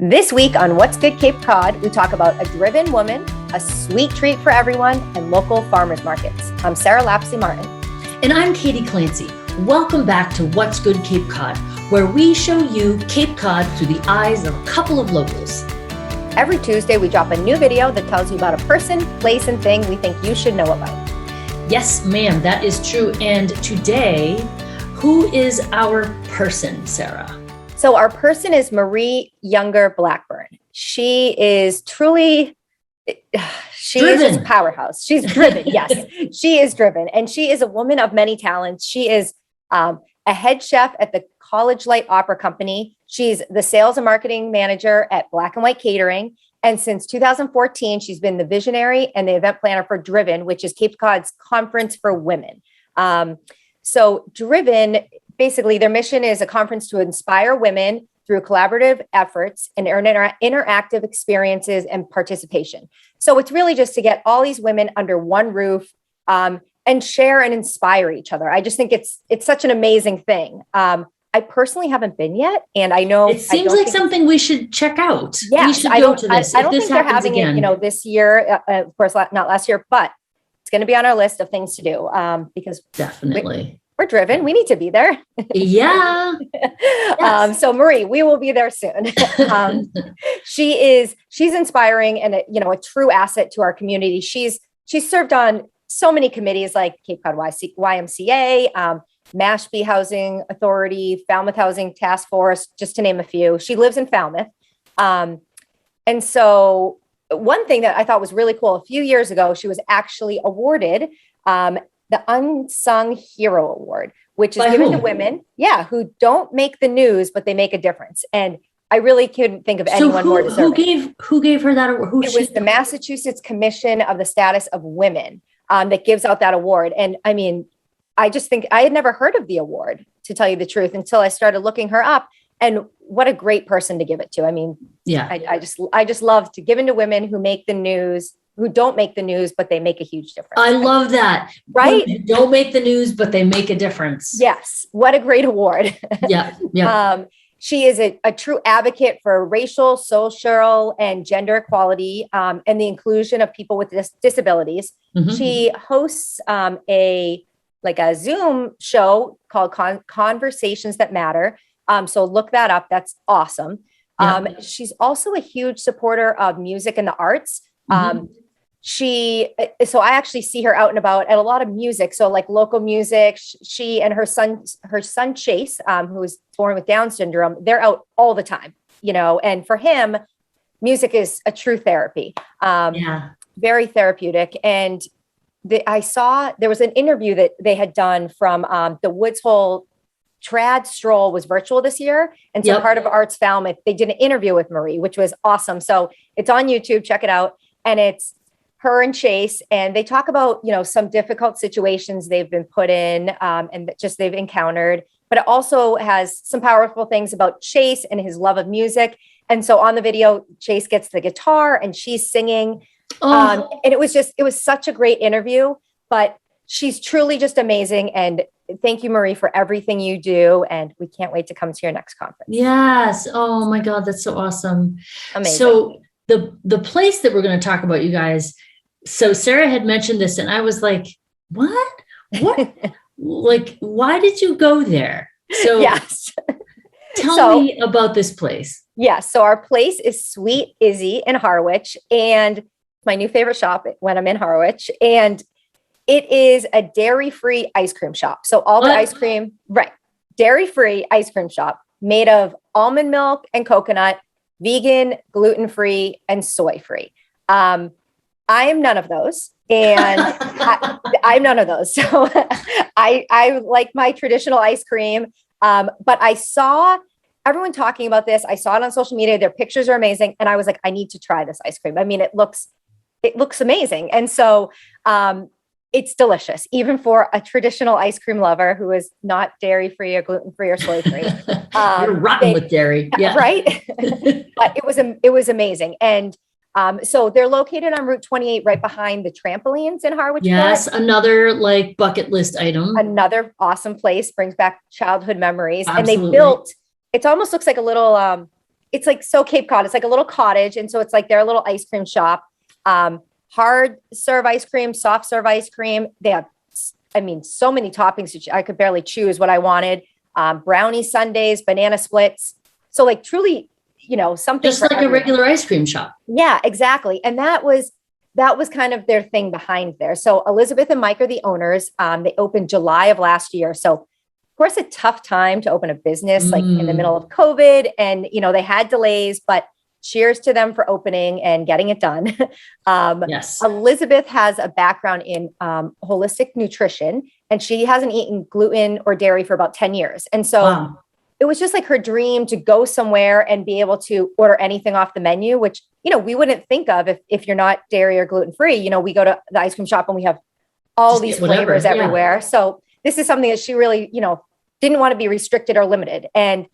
This week on What's Good Cape Cod, we talk about a driven woman, a sweet treat for everyone, and local farmers markets. I'm Sarah Lapsley Martin. And I'm Katie Clancy. Welcome back to What's Good Cape Cod, where we show you Cape Cod through the eyes of a couple of locals. Every Tuesday, we drop a new video that tells you about a person, place, and thing we think you should know about. Yes, ma'am, that is true. And today, who is our person, Sarah? So our person is Marie Younger Blackburn. She is truly, she is a powerhouse. She's driven. Yes, she is driven. And she is a woman of many talents. She is a head chef at the College Light Opera Company. She's the sales and marketing manager at Black and White Catering. And since 2014, she's been the visionary and the event planner for Driven, which is Cape Cod's conference for women. So Driven, basically, their mission is a conference to inspire women through collaborative efforts and interactive experiences and participation. So it's really just to get all these women under one roof and share and inspire each other. I just think it's such an amazing thing. I personally haven't been yet, and I know it seems like something we should check out. Yeah, we should go to this. I don't think they're having it, this year. Of course, not last year, but it's going to be on our list of things to do because definitely. We're driven. We need to be there. Yeah. Yes. So Marie, we will be there soon. She's inspiring and a true asset to our community. She's served on so many committees like Cape Cod YMCA, Mashpee Housing Authority, Falmouth Housing Task Force, just to name a few. She lives in Falmouth. And so one thing that I thought was really cool, a few years ago, she was actually awarded the Unsung Hero Award, which is given to women, who don't make the news, but they make a difference. And I really couldn't think of anyone more deserving. Who gave her that award? It was the Massachusetts Commission of the Status of Women that gives out that award. And I mean, I just think I had never heard of the award, to tell you the truth, until I started looking her up. And what a great person to give it to. I mean, I just love to give in to women who make the news, who don't make the news, but they make a huge difference. I love that. Right? Women don't make the news, but they make a difference. Yes. What a great award. Yeah. She is a true advocate for racial, social, and gender equality and the inclusion of people with disabilities. Mm-hmm. She hosts a Zoom show called Conversations That Matter. So look that up. That's awesome. Yeah. She's also a huge supporter of music and the arts. Mm-hmm. So I actually see her out and about at a lot of music. So like local music, she and her son Chase, who was born with Down syndrome, they're out all the time, and for him, music is a true therapy. Very therapeutic. And I saw there was an interview that they had done from the Woods Hole Trad Stroll was virtual this year. And so part of Arts Falmouth, they did an interview with Marie, which was awesome. So it's on YouTube, check it out. And it's her and Chase, and they talk about, some difficult situations they've been put in and just they've encountered, but it also has some powerful things about Chase and his love of music. And so on the video, Chase gets the guitar and she's singing. And it was such a great interview, but she's truly just amazing. And thank you, Marie, for everything you do. And we can't wait to come to your next conference. Yes. Oh my God. That's so awesome. Amazing. So the place that we're going to talk about, you guys. So Sarah had mentioned this and I was like, what? Like, why did you go there? So yes. Tell me about this place. Yes. So our place is Sweet Izzy in Harwich, and my new favorite shop when I'm in Harwich. And it is a dairy-free ice cream shop. So all the ice cream, dairy-free ice cream shop made of almond milk and coconut, vegan, gluten-free, and soy-free. I am none of those. And I'm none of those. So I like my traditional ice cream. But I saw everyone talking about this. I saw it on social media. Their pictures are amazing. And I was like, I need to try this ice cream. I mean, it looks amazing. And so it's delicious, even for a traditional ice cream lover who is not dairy-free or gluten-free or soy-free. You're rotten with dairy. Yeah. Right. But it was amazing. And so they're located on Route 28, right behind the trampolines in Harwich. Yes. Another bucket list item. Another awesome place, brings back childhood memories. Absolutely. And they built, it almost looks like a little it's like so Cape Cod. It's like a little cottage, and so it's like their little ice cream shop. Hard serve ice cream, soft serve ice cream. They have, so many toppings. I could barely choose what I wanted. Brownie sundaes, banana splits. So like truly, something just like everyone. A regular ice cream shop. Yeah, exactly. And that was kind of their thing behind there. So Elizabeth and Mike are the owners. They opened July of last year. So of course, a tough time to open a business like in the middle of COVID, and they had delays, but cheers to them for opening and getting it done. Yes. Elizabeth has a background in holistic nutrition, and she hasn't eaten gluten or dairy for about 10 years. And so it was just like her dream to go somewhere and be able to order anything off the menu, which, we wouldn't think of if you're not dairy or gluten free. We go to the ice cream shop and we have all these flavors everywhere. So this is something that she really, didn't want to be restricted or limited, and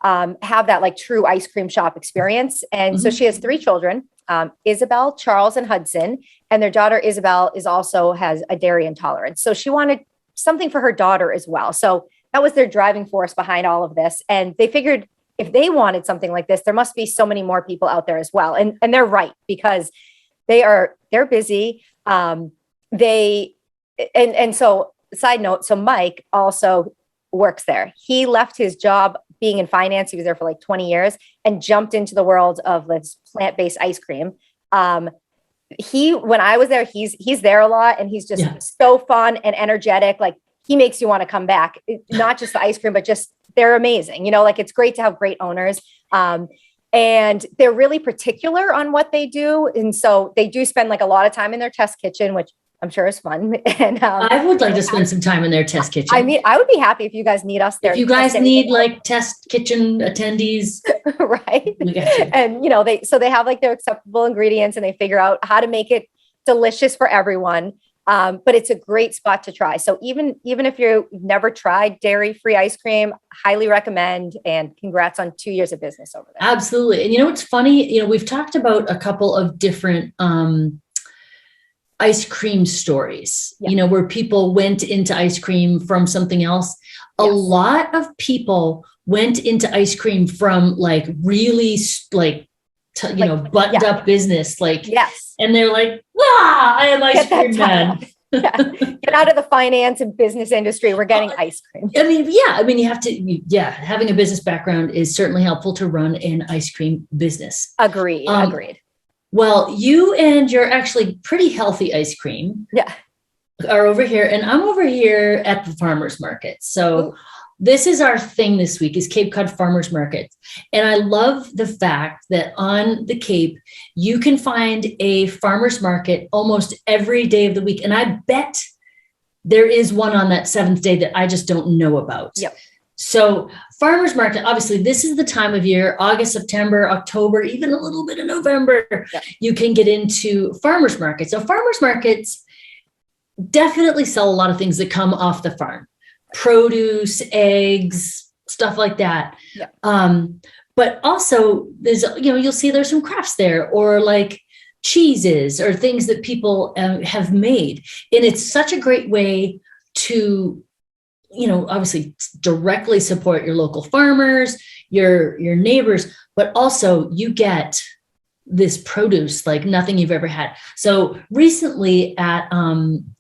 have that like true ice cream shop experience. And so she has 3 children, Isabel, Charles, and Hudson. And their daughter, Isabel, has a dairy intolerance. So she wanted something for her daughter as well. So that was their driving force behind all of this. And they figured if they wanted something like this, there must be so many more people out there as well. And they're right, because they're busy. So side note, so Mike also works there. He left his job being in finance. He was there for like 20 years and jumped into the world of this plant-based ice cream. When I was there, he's there a lot, and he's just so fun and energetic. Like he makes you want to come back, not just the ice cream, but just they're amazing. Like it's great to have great owners. And they're really particular on what they do. And so they do spend like a lot of time in their test kitchen, which I'm sure is fun. And I would like to spend some time in their test kitchen. I would be happy if you guys need us there. If you guys need like test kitchen attendees. Right. And, they have like their acceptable ingredients, and they figure out how to make it delicious for everyone. But it's a great spot to try. So even if you've never tried dairy-free ice cream, highly recommend, and congrats on 2 years of business over there. Absolutely. And it's funny, we've talked about a couple of different, ice cream stories, where people went into ice cream from something else. A lot of people went into ice cream from like really buttoned up business, and they're like, I am ice cream man. Get out of the finance and business industry. We're getting ice cream. You have to, having a business background is certainly helpful to run an ice cream business. Agreed. Well, you and your actually pretty healthy ice cream are over here, and I'm over here at the farmers market. So this is our thing this week, is Cape Cod Farmers Market. And I love the fact that on the Cape, you can find a farmers market almost every day of the week. And I bet there is one on that 7th day that I just don't know about. Yep. So farmers market, obviously this is the time of year, August, September, October, even a little bit of November, you can get into farmers markets. So farmers markets definitely sell a lot of things that come off the farm, produce, eggs, stuff like that. But also there's, you'll see there's some crafts there, or like cheeses or things that people have made. And it's such a great way to obviously directly support your local farmers, your neighbors, but also you get this produce like nothing you've ever had. So recently at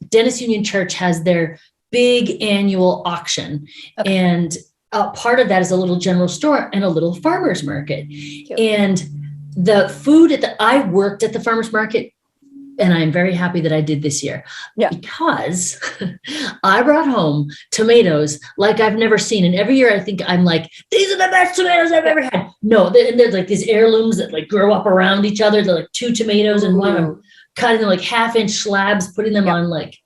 Dennis Union Church has their big annual auction. And part of that is a little general store and a little farmer's market. Cute. And the food I worked at the farmer's market, and I'm very happy that I did this year because I brought home tomatoes like I've never seen. And every year I think I'm like, these are the best tomatoes I've ever had. No, there's like these heirlooms that like grow up around each other. They're like 2 tomatoes and one, I'm cutting them like 1/2-inch slabs, putting them on like,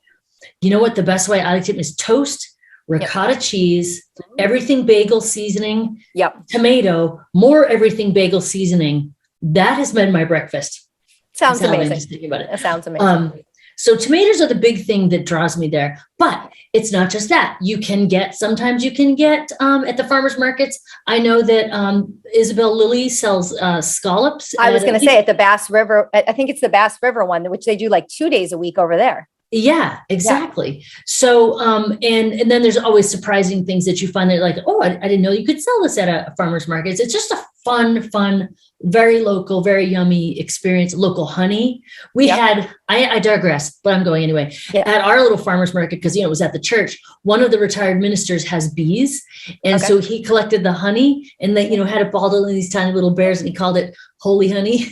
what the best way I like it is toast, ricotta cheese, everything bagel seasoning, tomato, more everything bagel seasoning. That has been my breakfast. Sounds amazing. Just thinking about it. That sounds amazing. So tomatoes are the big thing that draws me there, but it's not just that. Sometimes you can get at the farmers markets. I know that Isabel Lilly sells scallops. I was going to say at the Bass River. I think it's the Bass River one, which they do like 2 days a week over there. Yeah, exactly. Yeah. So, and then there's always surprising things that you find that like, I didn't know you could sell this at a farmer's market. It's just a fun, very local, very yummy experience. Local honey. We had, I digress, but I'm going anyway. At our little farmer's market, because, it was at the church, one of the retired ministers has bees. And so he collected the honey and they, had it bottled in these tiny little bears, and he called it holy honey.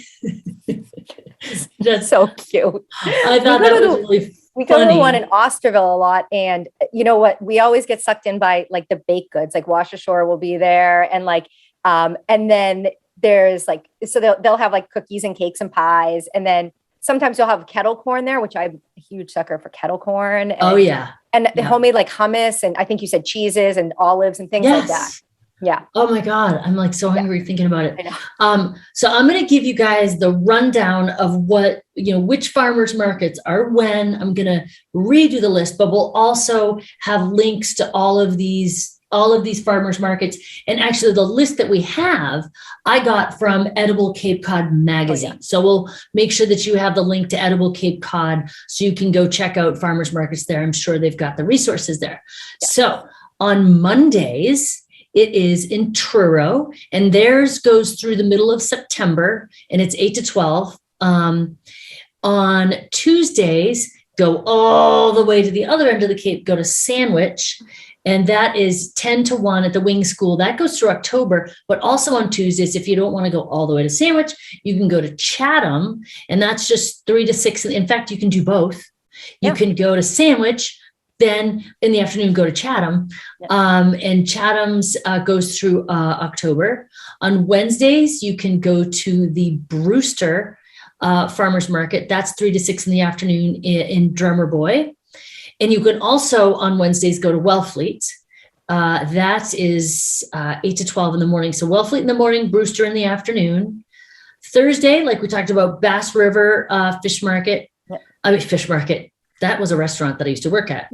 That's so cute. I thought that was really funny. We go to the one in Osterville a lot. And you know what? We always get sucked in by like the baked goods, like Wash Ashore will be there. And like, and then there's like, so they'll have like cookies and cakes and pies. And then sometimes you'll have kettle corn there, which I'm a huge sucker for kettle corn. And, And homemade like hummus. And I think you said cheeses and olives and things like that. Yeah. Oh my God. I'm like so hungry thinking about it. So I'm going to give you guys the rundown of what, which farmers markets are when. I'm going to redo the list, but we'll also have links to all of these farmers markets. And actually the list that we have, I got from Edible Cape Cod magazine. So we'll make sure that you have the link to Edible Cape Cod so you can go check out farmers markets there. I'm sure they've got the resources there. So on Mondays, it is in Truro, and theirs goes through the middle of September, and it's 8 to 12. On Tuesdays, go all the way to the other end of the Cape, go to Sandwich, and that is 10 to 1 at the Wing School. That goes through October, but also on Tuesdays, if you don't want to go all the way to Sandwich, you can go to Chatham, and that's just 3 to 6. In fact, you can do both. You can go to Sandwich, then in the afternoon, go to Chatham. And Chatham's goes through October. On Wednesdays, you can go to the Brewster Farmers Market. That's 3 to 6 in the afternoon in Drummer Boy. And you can also on Wednesdays go to Wellfleet. That is 8 to 12 in the morning. So Wellfleet in the morning, Brewster in the afternoon. Thursday, like we talked about, Bass River Fish Market. Fish Market. That was a restaurant that I used to work at.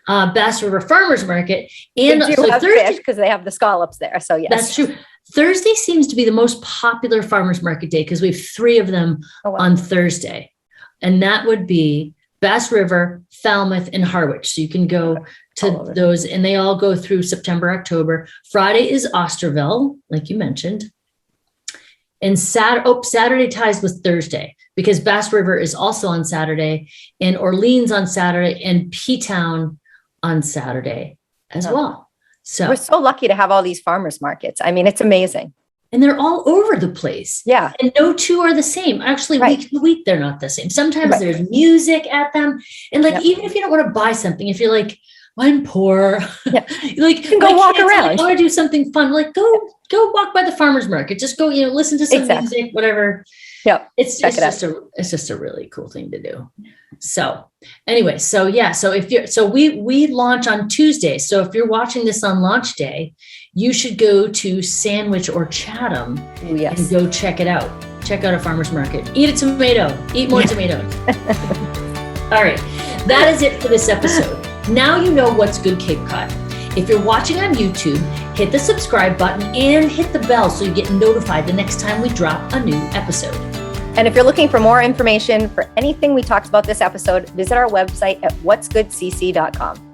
Bass River Farmers Market. And they do have fish because they have the scallops there. So yes. That's true. Thursday seems to be the most popular farmers market day because we have 3 of them on Thursday. And that would be Bass River, Falmouth, and Harwich. So you can go to those, and they all go through September, October. Friday is Osterville, like you mentioned. And Saturday ties with Thursday because Bass River is also on Saturday, and Orleans on Saturday, and P-Town on Saturday as well. So we're so lucky to have all these farmers markets. I mean, it's amazing. And they're all over the place. Yeah. And no two are the same. Actually, week to week, they're not the same. Sometimes there's music at them. And like, even if you don't want to buy something, if you're like, well, I'm poor, like, you can go walk around. I want to do something fun. Like go walk by the farmer's market. Just go, listen to some music, whatever. Yeah. It's just a really cool thing to do. So anyway, so we launch on Tuesday. So if you're watching this on launch day, you should go to Sandwich or Chatham and go check it out. Check out a farmer's market. Eat a tomato. Eat more tomatoes. All right. That is it for this episode. Now you know what's Good Cape Cod. If you're watching on YouTube, hit the subscribe button and hit the bell so you get notified the next time we drop a new episode. And if you're looking for more information for anything we talked about this episode, visit our website at whatsgoodcc.com.